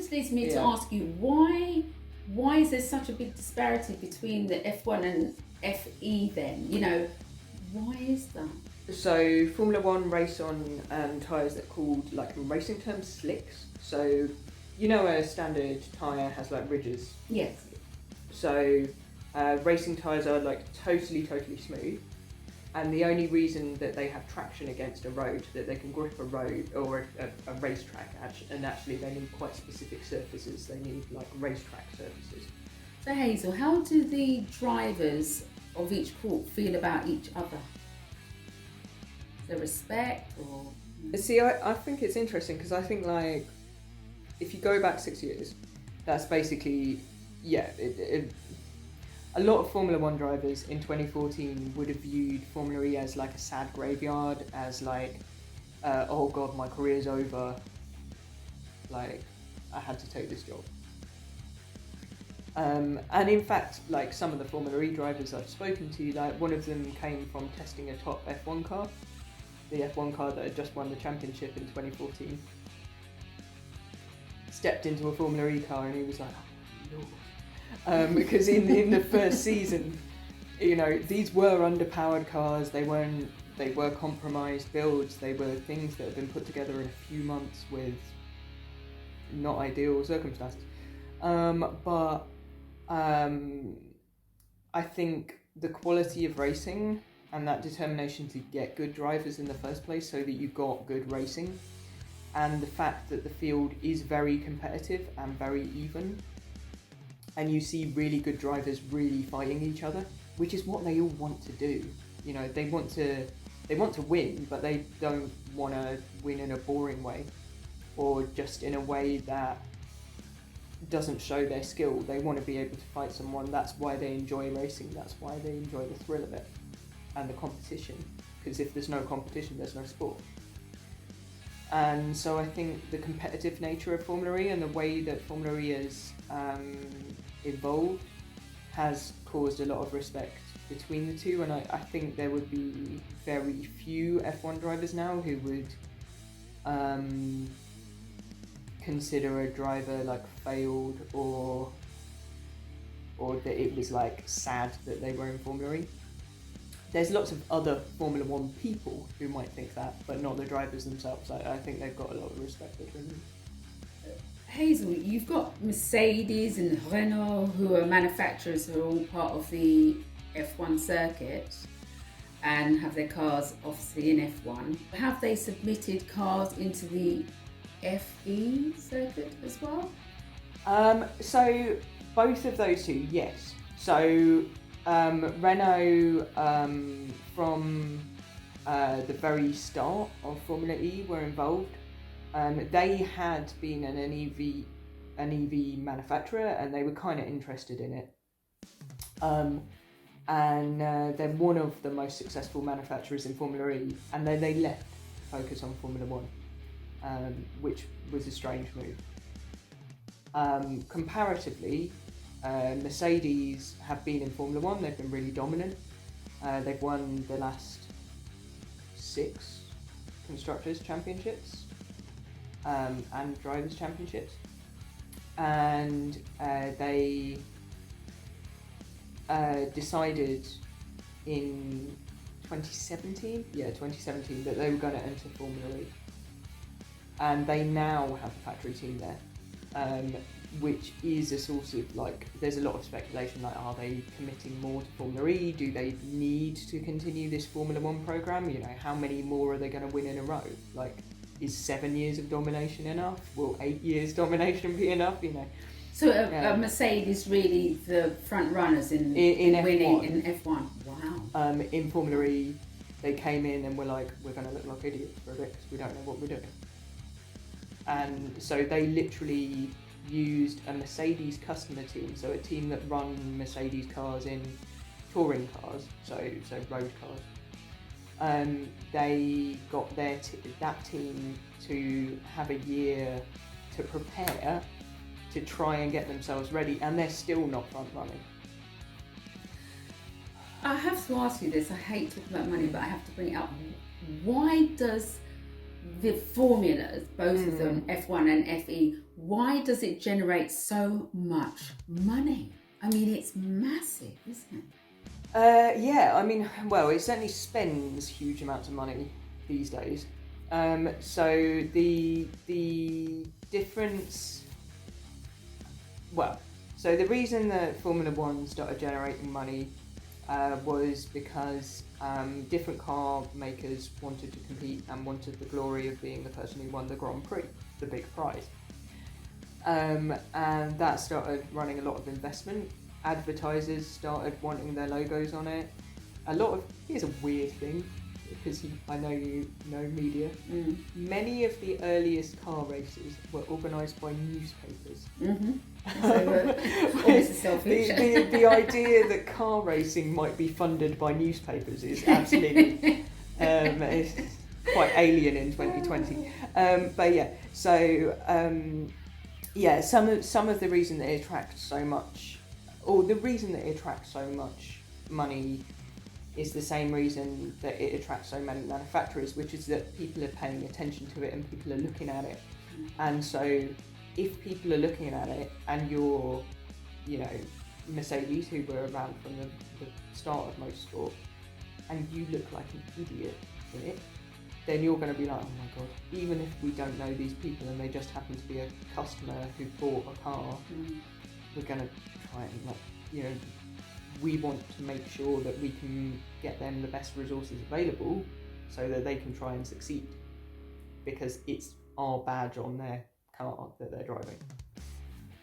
just leads me to ask you, why is there such a big disparity between the F1 and FE then? You know, why is that? So Formula One race on tyres that are called, like in racing terms, slicks. So you know a standard tyre has like ridges. Yes. So racing tyres are like totally smooth, and the only reason that they have traction against a road, that they can grip a road or a racetrack, and actually they need quite specific surfaces. They need like racetrack surfaces. So Hazel, how do the drivers of each court feel about each other? Is there respect or? See, I think it's interesting because I think like if you go back 6 years, that's basically a lot of Formula One drivers in 2014 would have viewed Formula E as like a sad graveyard, as like, oh god, my career's over, like, I had to take this job. And in fact, like some of the Formula E drivers I've spoken to, like one of them came from testing a top F1 car, the F1 car that had just won the championship in 2014. Stepped into a Formula E car and he was like, oh Lord. Because in the first season, you know, these were underpowered cars. They were compromised builds. They were things that had been put together in a few months with not ideal circumstances. But I think the quality of racing and that determination to get good drivers in the first place so that you got good racing, and the fact that the field is very competitive and very even, and you see really good drivers really fighting each other, which is what they all want to do. You know, they want to win, but they don't want to win in a boring way or just in a way that doesn't show their skill. They want to be able to fight someone. That's why they enjoy racing. That's why they enjoy the thrill of it and the competition, because if there's no competition, there's no sport. And so I think the competitive nature of Formula E and the way that Formula E has evolved has caused a lot of respect between the two, and I think there would be very few F1 drivers now who would consider a driver like failed or that it was like sad that they were in Formula E. There's lots of other Formula One people who might think that, but not the drivers themselves. I think they've got a lot of respect between them. Hazel, you've got Mercedes and Renault, who are manufacturers who are all part of the F1 circuit and have their cars obviously in F1. Have they submitted cars into the FE circuit as well? So both of those two, yes. So Renault, from the very start of Formula E, were involved. They had been an EV manufacturer, and they were kind of interested in it. And they're one of the most successful manufacturers in Formula E, and then they left to focus on Formula One, which was a strange move. Comparatively, Mercedes have been in Formula One. They've been really dominant. They've won the last 6 Constructors' Championships and Drivers' Championships. And they decided in 2017 that they were going to enter Formula E. And they now have a factory team there. Which is a source of, like, there's a lot of speculation, like, are they committing more to Formula E? Do they need to continue this Formula One programme? You know, how many more are they going to win in a row? Like, is 7 years of domination enough? Will 8 years domination be enough? You know. So Mercedes really the front runners in winning in F1. Wow. In Formula E, they came in and were like, we're going to look like idiots for a bit because we don't know what we're doing. And so they literally used a Mercedes customer team, so a team that run Mercedes cars in touring cars, so road cars. They got that team to have a year to prepare to try and get themselves ready, and they're still not front running. I have to ask you this. I hate talking about money, but I have to bring it up. Why the formulas, both of them, F1 and FE, why does it generate so much money? I mean, it's massive, isn't it? Yeah, I mean, well, it certainly spends huge amounts of money these days. So the difference, well, so the reason that Formula One started generating money was because different car makers wanted to compete and wanted the glory of being the person who won the Grand Prix, the big prize. And that started running a lot of investment. Advertisers started wanting their logos on it. Here's a weird thing, because I know you know media. Many of the earliest car races were organised by newspapers. The idea that car racing might be funded by newspapers is absolutely it's quite alien in 2020. But yeah, so some of the reason that it attracts so much, or the reason that it attracts so much money, is the same reason that it attracts so many manufacturers, which is that people are paying attention to it and people are looking at it. And so if people are looking at it and you're, Mercedes, who were around from the start of motorsport, and you look like an idiot in it, then you're going to be like, oh my god, even if we don't know these people and they just happen to be a customer who bought a car, we're going to try and we want to make sure that we can get them the best resources available so that they can try and succeed, because it's our badge on their car that they're driving.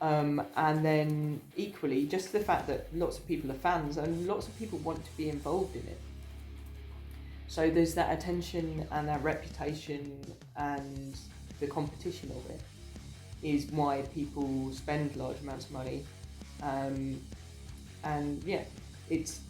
And then equally, just the fact that lots of people are fans and lots of people want to be involved in it. So there's that attention and that reputation and the competition of it is why people spend large amounts of money. And yeah, it's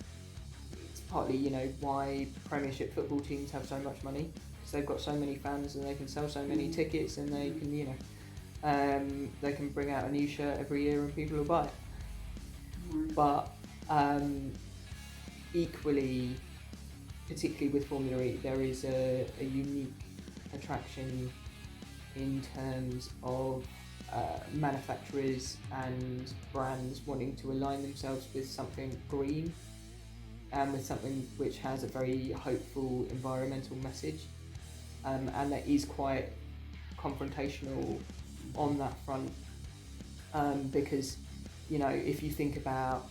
partly, why Premiership football teams have so much money, because they've got so many fans and they can sell so many tickets, and they can, they can bring out a new shirt every year and people will buy it. But equally, particularly with Formula E, there is a unique attraction in terms of manufacturers and brands wanting to align themselves with something green and with something which has a very hopeful environmental message, and that is quite confrontational on that front, because if you think about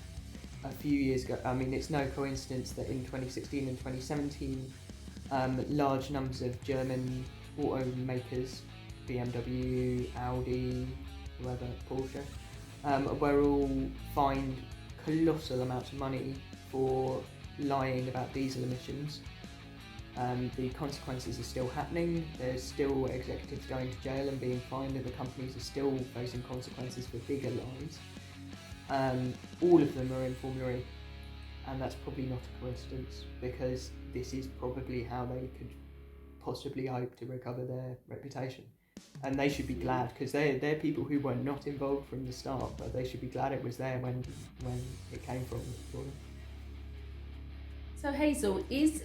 a few years ago, I mean, it's no coincidence that in 2016 and 2017 large numbers of German automakers, BMW, Audi, whoever, Porsche, were all fined colossal amounts of money for lying about diesel emissions. The consequences are still happening. There's still executives going to jail and being fined, and the companies are still facing consequences for bigger lies. All of them are in Formula E, and that's probably not a coincidence, because this is probably how they could possibly hope to recover their reputation. And they should be glad, because they're people who were not involved from the start, but they should be glad it was there when it came from them. So Hazel, is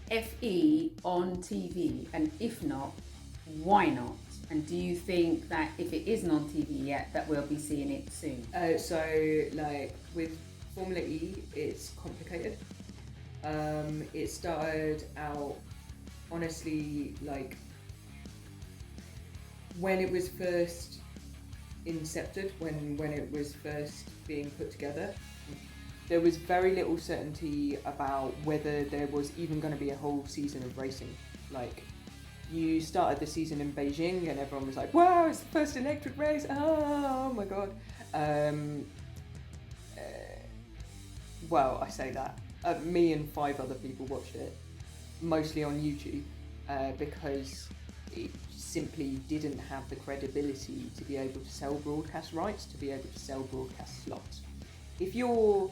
FE on TV? And if not, why not? And do you think that if it isn't on TV yet, that we'll be seeing it soon? So with Formula E, it's complicated. It started out, honestly, when it was first incepted, when it was first being put together, there was very little certainty about whether there was even going to be a whole season of racing. You started the season in Beijing and everyone was like, wow, it's the first electric race, oh my god. Well, I say that. Me and 5 other people watched it, mostly on YouTube, because it simply didn't have the credibility to be able to sell broadcast rights, to be able to sell broadcast slots. If you're,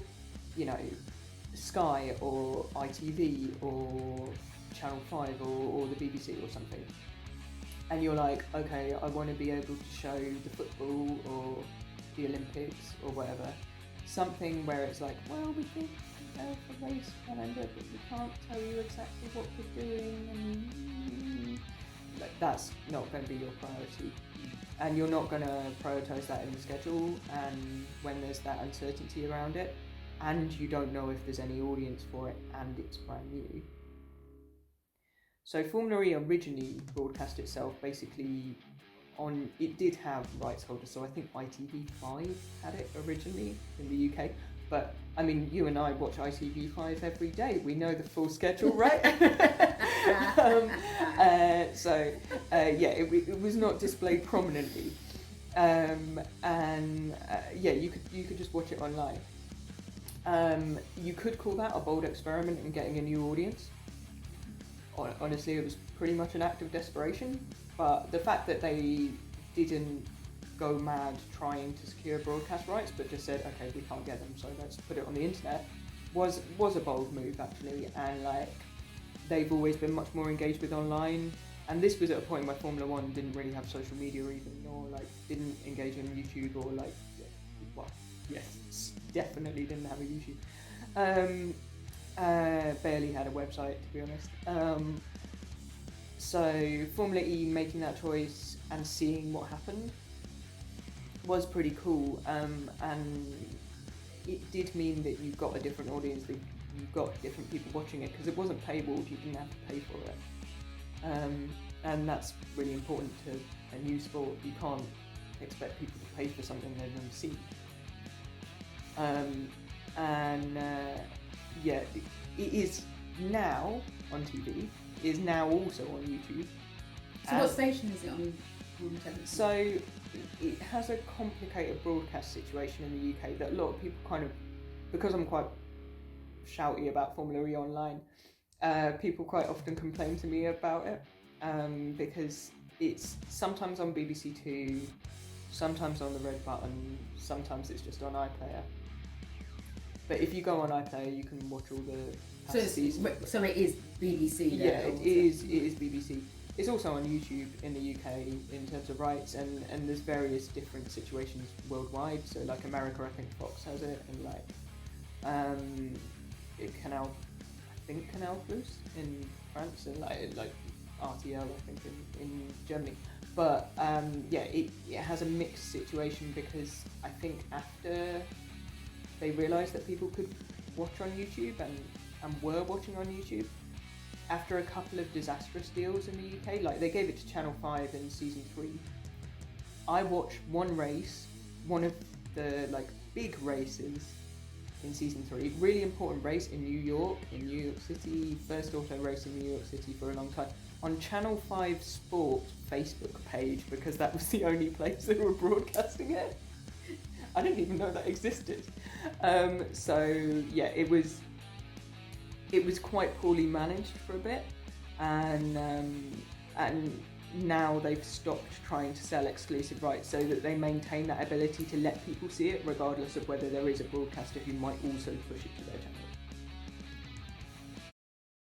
Sky or ITV or Channel 5 or the BBC or something, and you're like, okay, I want to be able to show the football or the Olympics or whatever, something where it's like, well, we think of a race calendar, but we can't tell you exactly what we're doing, and that's not going to be your priority. And you're not going to prioritise that in the schedule, and when there's that uncertainty around it, and you don't know if there's any audience for it, and it's brand new. So Formula E originally broadcast itself basically on, it did have rights holders, so I think ITV5 had it originally in the UK, but I mean, you and I watch ITV5 every day, we know the full schedule, right? It was not displayed prominently, you could just watch it online. You could call that a bold experiment in getting a new audience. Honestly, it was pretty much an act of desperation, but the fact that they didn't go mad trying to secure broadcast rights, but just said, okay, we can't get them, so let's put it on the internet, was a bold move actually. And like, they've always been much more engaged with online, and this was at a point where Formula One didn't really have social media even, or like didn't engage on YouTube, or like, well, yes, definitely didn't have a YouTube. Barely had a website, to be honest. So Formula E making that choice and seeing what happened was pretty cool, and it did mean that you got a different audience, that you got different people watching it, because it wasn't paywalled, you didn't have to pay for it, and that's really important to a new sport. You can't expect people to pay for something they've never seen. It is now on TV, it is now also on YouTube. So what station is it on television? So it has a complicated broadcast situation in the UK that a lot of people kind of, because I'm quite shouty about Formula E online, people quite often complain to me about it, because it's sometimes on BBC Two, sometimes on the red button, sometimes it's just on iPlayer. But if you go on iPlayer, you can watch all the seasons. So it is BBC. Yeah, it is BBC. It's also on YouTube in the UK in terms of rights, and there's various different situations worldwide. So like America, I think Fox has it, and like Canal Plus in France, and like RTL, I think in Germany. But it has a mixed situation, because I think after they realised that people could watch on YouTube and were watching on YouTube, after a couple of disastrous deals in the UK, like they gave it to Channel 5 in season 3. I watched one race, one of the like big races in season 3, really important race in New York City, first auto race in New York City for a long time, on Channel 5 Sport Facebook page, because that was the only place they were broadcasting it. I didn't even know that existed. It was quite poorly managed for a bit, and now they've stopped trying to sell exclusive rights, so that they maintain that ability to let people see it regardless of whether there is a broadcaster who might also push it to their channel.